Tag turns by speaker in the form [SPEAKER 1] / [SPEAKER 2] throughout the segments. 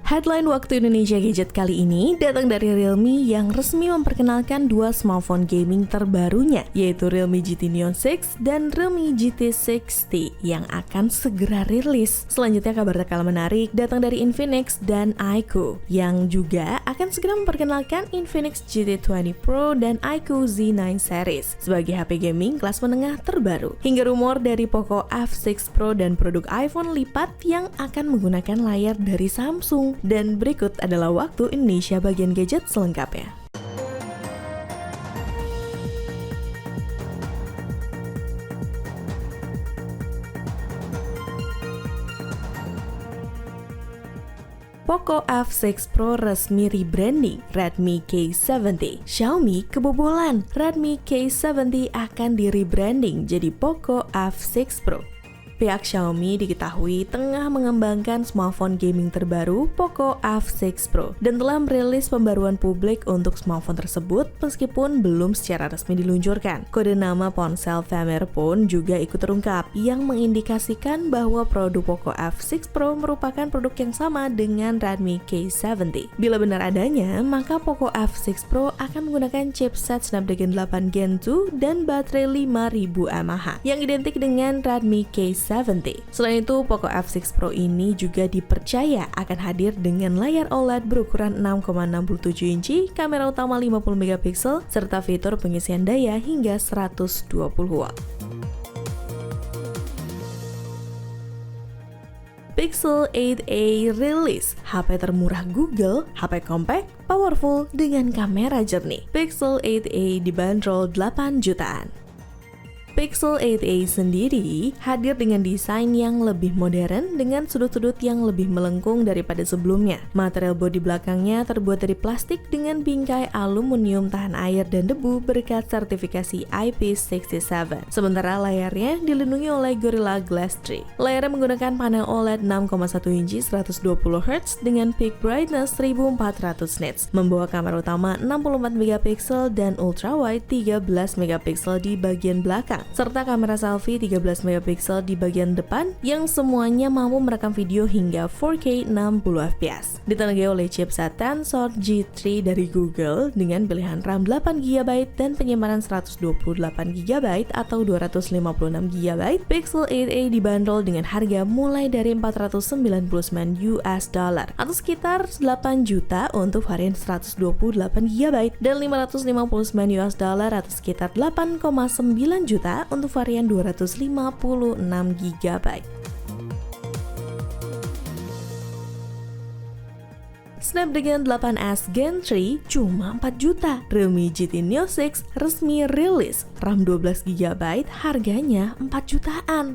[SPEAKER 1] Headline Waktu Indonesia Gadget kali ini datang dari Realme yang resmi memperkenalkan dua smartphone gaming terbarunya, yaitu Realme GT Neo 6 dan Realme GT 60 yang akan segera rilis. Selanjutnya kabar tak kalah menarik datang dari Infinix dan iQOO yang juga akan segera memperkenalkan Infinix GT20 Pro dan iQOO Z9 series sebagai HP gaming kelas menengah terbaru. Hingga rumor dari Poco F6 Pro dan produk iPhone lipat yang akan menggunakan layar dari Samsung. Dan berikut adalah Waktu Indonesia bagian gadget selengkapnya. Poco F6 Pro resmi rebranding Redmi K70. Xiaomi kebobolan, Redmi K70 akan di-rebranding jadi Poco F6 Pro. Pihak Xiaomi diketahui tengah mengembangkan smartphone gaming terbaru Poco F6 Pro dan telah merilis pembaruan publik untuk smartphone tersebut meskipun belum secara resmi diluncurkan. Kode nama ponsel Famer pun juga ikut terungkap yang mengindikasikan bahwa produk Poco F6 Pro merupakan produk yang sama dengan Redmi K70. Bila benar adanya, maka Poco F6 Pro akan menggunakan chipset Snapdragon 8 Gen 2 dan baterai 5000 mAh yang identik dengan Redmi K70. Selain itu, Poco F6 Pro ini juga dipercaya akan hadir dengan layar OLED berukuran 6,67 inci, kamera utama 50 megapiksel, serta fitur pengisian daya hingga 120 watt. Pixel 8a rilis, HP termurah Google, HP compact, powerful dengan kamera jernih. Pixel 8a dibanderol 8 jutaan. Pixel 8a sendiri hadir dengan desain yang lebih modern dengan sudut-sudut yang lebih melengkung daripada sebelumnya. Material bodi belakangnya terbuat dari plastik dengan bingkai aluminium tahan air dan debu berkat sertifikasi IP67. Sementara layarnya dilindungi oleh Gorilla Glass 3. Layarnya menggunakan panel OLED 6,1 inci 120Hz dengan peak brightness 1400 nits, membawa kamera utama 64 megapiksel dan ultrawide 13 megapiksel di bagian belakang, serta kamera selfie 13 megapiksel di bagian depan yang semuanya mampu merekam video hingga 4K 60fps. Ditenagai oleh chipset Tensor G3 dari Google dengan pilihan RAM 8GB dan penyimpanan 128GB atau 256GB, Pixel 8a dibanderol dengan harga mulai dari $499 atau sekitar 8 juta untuk varian 128GB dan $559 atau sekitar 8,9 juta untuk varian 256GB. Snapdragon 8S Gen 3 cuma 4 juta. Realme GT Neo 6 resmi rilis, RAM 12GB, harganya 4 jutaan.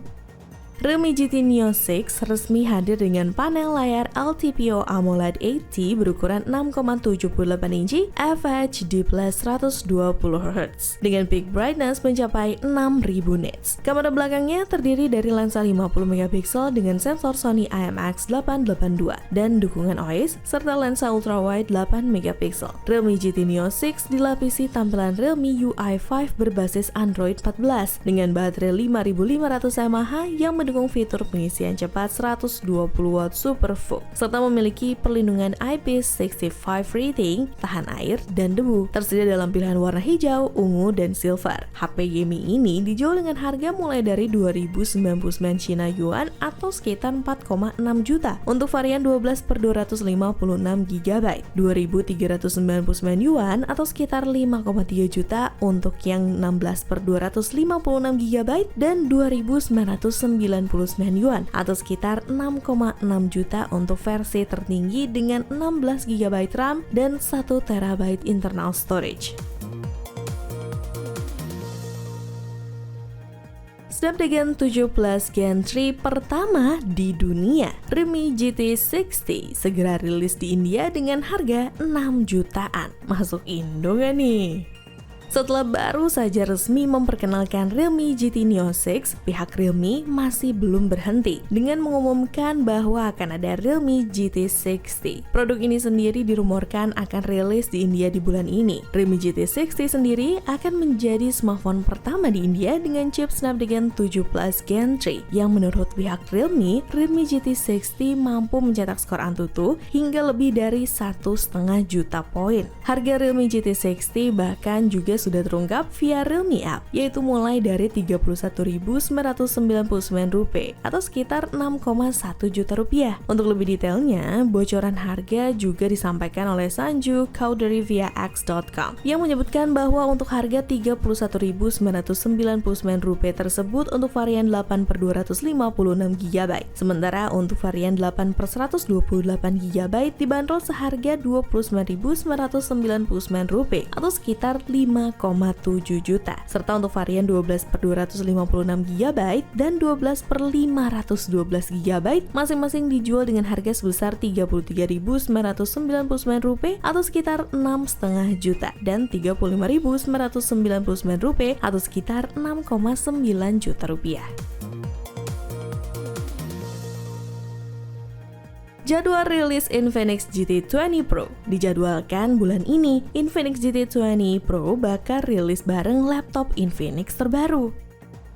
[SPEAKER 1] Realme GT Neo 6 resmi hadir dengan panel layar LTPO AMOLED 8T berukuran 6,78 inci FHD+ 120Hz dengan peak brightness mencapai 6000 nits. Kamera belakangnya terdiri dari lensa 50 megapiksel dengan sensor Sony IMX882 dan dukungan OIS serta lensa ultrawide 8 megapiksel. Realme GT Neo 6 dilapisi tampilan Realme UI 5 berbasis Android 14 dengan baterai 5500 mAh yang mendukung fitur pengisian cepat 120W Super VOOC serta memiliki perlindungan IP65 rating, tahan air dan debu. Tersedia dalam pilihan warna hijau, ungu, dan silver. HP gaming ini dijual dengan harga mulai dari 2099 Cina Yuan atau sekitar 4,6 juta untuk varian 12/256GB, 2399 Yuan atau sekitar 5,3 juta untuk yang 16/256GB dan 2999 Yuan atau sekitar 6,6 juta untuk versi tertinggi dengan 16GB RAM dan 1TB internal storage. Snapdragon 7 Plus Gen 3 pertama di dunia, Realme GT 60 segera rilis di India dengan harga 6 jutaan. Masuk Indo gak nih? Setelah baru saja resmi memperkenalkan Realme GT Neo 6, pihak Realme masih belum berhenti dengan mengumumkan bahwa akan ada Realme GT 60. Produk ini sendiri dirumorkan akan rilis di India di bulan ini. Realme GT 60 sendiri akan menjadi smartphone pertama di India dengan chip Snapdragon 7 Plus Gen 3 yang menurut pihak Realme GT 60 mampu mencetak skor Antutu hingga lebih dari 1,5 juta poin. Harga Realme GT 60 bahkan juga sudah terungkap via Realme App, yaitu mulai dari Rp31.999 atau sekitar 6,1 juta rupiah. Untuk lebih detailnya, bocoran harga juga disampaikan oleh Sanju Chowdhury via X.com yang menyebutkan bahwa untuk harga Rp31.999 tersebut untuk varian 8/256 GB, sementara untuk varian 8/128 GB dibanderol seharga Rp29.999 atau sekitar 5,7 juta, serta untuk varian 12/256 GB dan 12/512 GB masing-masing dijual dengan harga sebesar Rp33.999 atau sekitar 6,5 juta dan Rp35.999 atau sekitar 6,9 juta rupiah. Jadwal rilis Infinix GT20 Pro. Dijadwalkan bulan ini, Infinix GT20 Pro bakal rilis bareng laptop Infinix terbaru.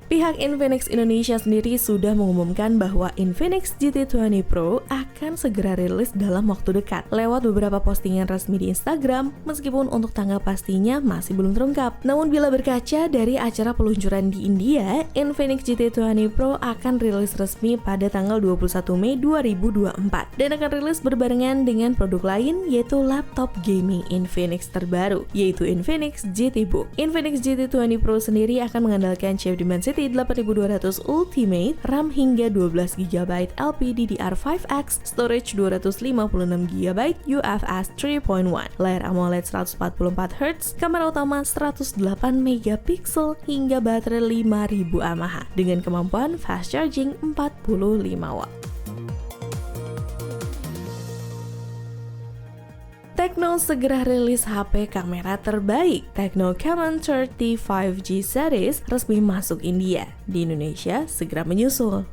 [SPEAKER 1] Pihak Infinix Indonesia sendiri sudah mengumumkan bahwa Infinix GT20 Pro akan segera rilis dalam waktu dekat lewat beberapa postingan resmi di Instagram, meskipun untuk tanggal pastinya masih belum terungkap. Namun bila berkaca dari acara peluncuran di India, Infinix GT20 Pro akan rilis resmi pada tanggal 21 Mei 2024 dan akan rilis berbarengan dengan produk lain, yaitu laptop gaming Infinix terbaru, yaitu Infinix GT Book. Infinix GT20 Pro sendiri akan mengandalkan chip Dimensity 8200 Ultimate, RAM hingga 12 GB LPDDR5X, storage 256 GB UFS 3.1, layar AMOLED 144Hz, kamera utama 108 MP hingga baterai 5000 mAh dengan kemampuan fast charging 45 watt. Tecno segera rilis HP kamera terbaik. Tecno Camon 30 5G series resmi masuk India. Di Indonesia segera menyusul.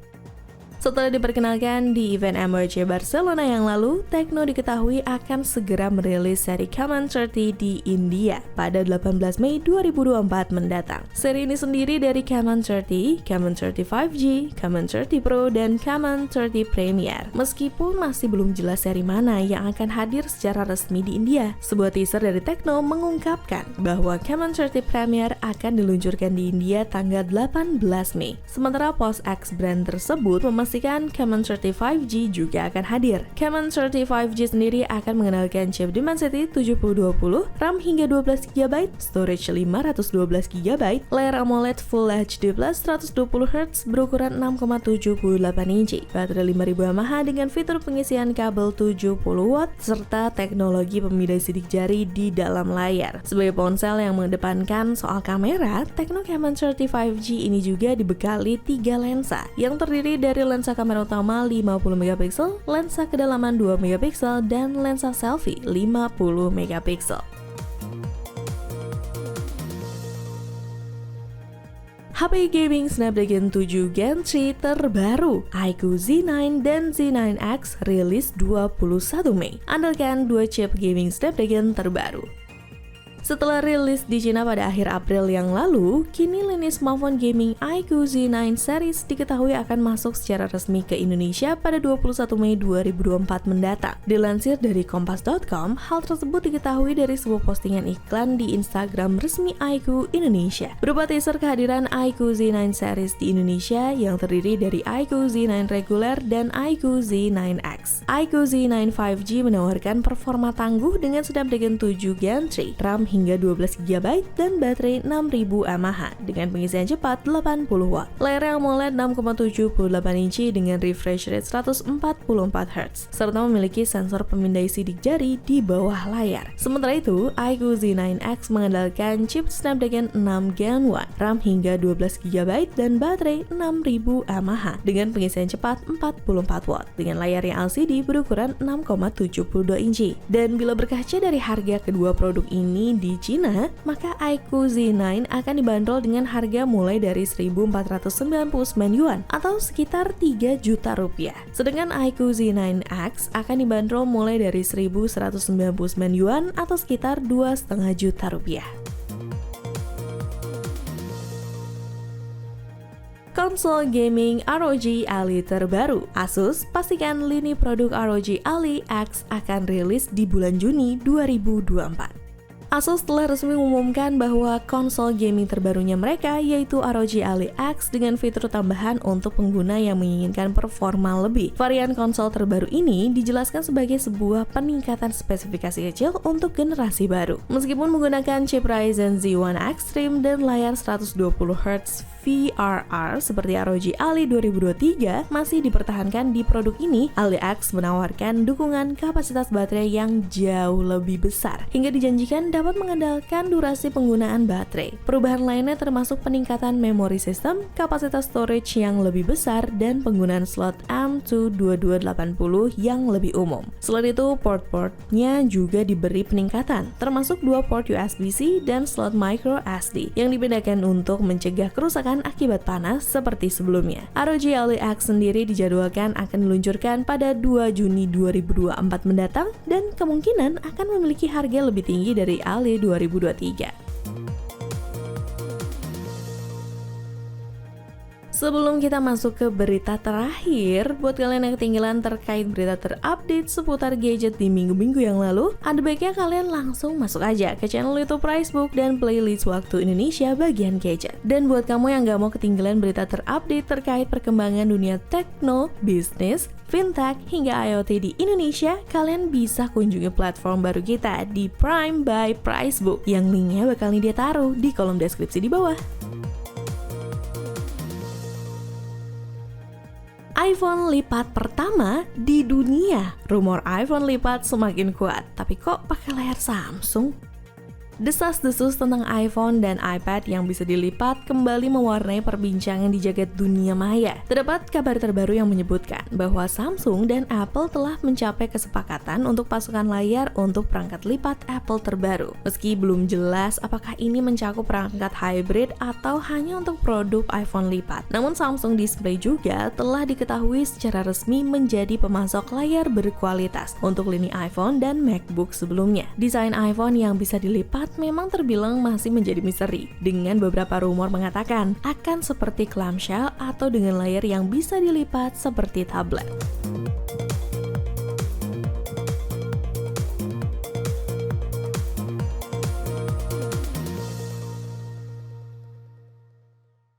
[SPEAKER 1] Setelah diperkenalkan di event MWC Barcelona yang lalu, Tecno diketahui akan segera merilis seri Camon 30 di India pada 18 Mei 2024 mendatang. Seri ini sendiri dari Camon 30, Camon 30 5G, Camon 30 Pro, dan Camon 30 Premier. Meskipun masih belum jelas seri mana yang akan hadir secara resmi di India, sebuah teaser dari Tecno mengungkapkan bahwa Camon 30 Premier akan diluncurkan di India tanggal 18 Mei. Sementara POSX brand tersebut memastikan Camon 30 5G juga akan hadir. Camon 30 5G sendiri akan mengenalkan chip Dimensity 7020, RAM hingga 12 GB, storage 512 GB, layar AMOLED Full HD Plus 120Hz berukuran 6,78 inci, baterai 5000 mAh dengan fitur pengisian kabel 70 watt, serta teknologi pemindai sidik jari di dalam layar. Sebagai ponsel yang mengedepankan soal kamera, Tecno Camon 30 5G ini juga dibekali 3 lensa yang terdiri dari lensa kamera utama 50 MP, lensa kedalaman 2 MP, dan lensa selfie 50 MP. HP gaming Snapdragon 7 Gen 3 terbaru, iQOO Z9 dan Z9X rilis 21 Mei. Andalkan 2 chip gaming Snapdragon terbaru. Setelah rilis di Cina pada akhir April yang lalu, kini lini smartphone gaming iQOO Z9 series diketahui akan masuk secara resmi ke Indonesia pada 21 Mei 2024 mendatang. Dilansir dari Kompas.com, hal tersebut diketahui dari sebuah postingan iklan di Instagram resmi iQOO Indonesia, berupa teaser kehadiran iQOO Z9 series di Indonesia yang terdiri dari iQOO Z9 reguler dan iQOO Z9X. iQOO Z9 5G menawarkan performa tangguh dengan Snapdragon 7 Gen 3, RAM hingga 12 GB dan baterai 6000 mAh dengan pengisian cepat 80 watt. Layar AMOLED 6,78 inci dengan refresh rate 144Hz serta memiliki sensor pemindai sidik jari di bawah layar. Sementara itu, iQOO Z9X mengandalkan chip Snapdragon 6 Gen 1, RAM hingga 12 GB dan baterai 6000 mAh dengan pengisian cepat 44 watt dengan layar yang LCD berukuran 6,72 inci. Dan bila berkaca dari harga kedua produk ini di Cina, maka iQOO Z9 akan dibanderol dengan harga mulai dari 1.499 yuan atau sekitar 3 juta rupiah. Sedangkan iQOO Z9X akan dibanderol mulai dari 1.199 yuan atau sekitar 2,5 juta rupiah. Konsol gaming ROG Ally terbaru. Asus pastikan lini produk ROG Ally X akan rilis di bulan Juni 2024. Asus telah resmi mengumumkan bahwa konsol gaming terbarunya mereka yaitu ROG Ally X dengan fitur tambahan untuk pengguna yang menginginkan performa lebih. Varian konsol terbaru ini dijelaskan sebagai sebuah peningkatan spesifikasi kecil untuk generasi baru. Meskipun menggunakan chip Ryzen Z1 Extreme dan layar 120Hz VRR seperti ROG Ally 2023 masih dipertahankan di produk ini, Ally X menawarkan dukungan kapasitas baterai yang jauh lebih besar hingga dijanjikan dapat mengandalkan durasi penggunaan baterai. Perubahan lainnya termasuk peningkatan memori sistem, kapasitas storage yang lebih besar, dan penggunaan slot M.2 2280 yang lebih umum. Selain itu, port-portnya juga diberi peningkatan, termasuk 2 port USB-C dan slot micro SD yang dipindahkan untuk mencegah kerusakan akibat panas seperti sebelumnya. ROG Ally X sendiri dijadwalkan akan diluncurkan pada 2 Juni 2024 mendatang dan kemungkinan akan memiliki harga lebih tinggi dari Ally 2023. Sebelum kita masuk ke berita terakhir, buat kalian yang ketinggalan terkait berita terupdate seputar gadget di minggu-minggu yang lalu, ada baiknya kalian langsung masuk aja ke channel YouTube Pricebook dan playlist Waktu Indonesia bagian gadget. Dan buat kamu yang gak mau ketinggalan berita terupdate terkait perkembangan dunia tekno, bisnis, fintech, hingga IoT di Indonesia, kalian bisa kunjungi platform baru kita di Prime by Pricebook, yang linknya bakal dia taruh di kolom deskripsi di bawah. iPhone lipat pertama di dunia. Rumor iPhone lipat semakin kuat, tapi kok pakai layar Samsung? Desas-desus tentang iPhone dan iPad yang bisa dilipat kembali mewarnai perbincangan di jagat dunia maya. Terdapat kabar terbaru yang menyebutkan bahwa Samsung dan Apple telah mencapai kesepakatan untuk pasukan layar untuk perangkat lipat Apple terbaru. Meski belum jelas apakah ini mencakup perangkat hybrid atau hanya untuk produk iPhone lipat. Namun Samsung Display juga telah diketahui secara resmi menjadi pemasok layar berkualitas untuk lini iPhone dan MacBook sebelumnya. Desain iPhone yang bisa dilipat memang terbilang masih menjadi misteri, dengan beberapa rumor mengatakan akan seperti clamshell atau dengan layar yang bisa dilipat seperti tablet.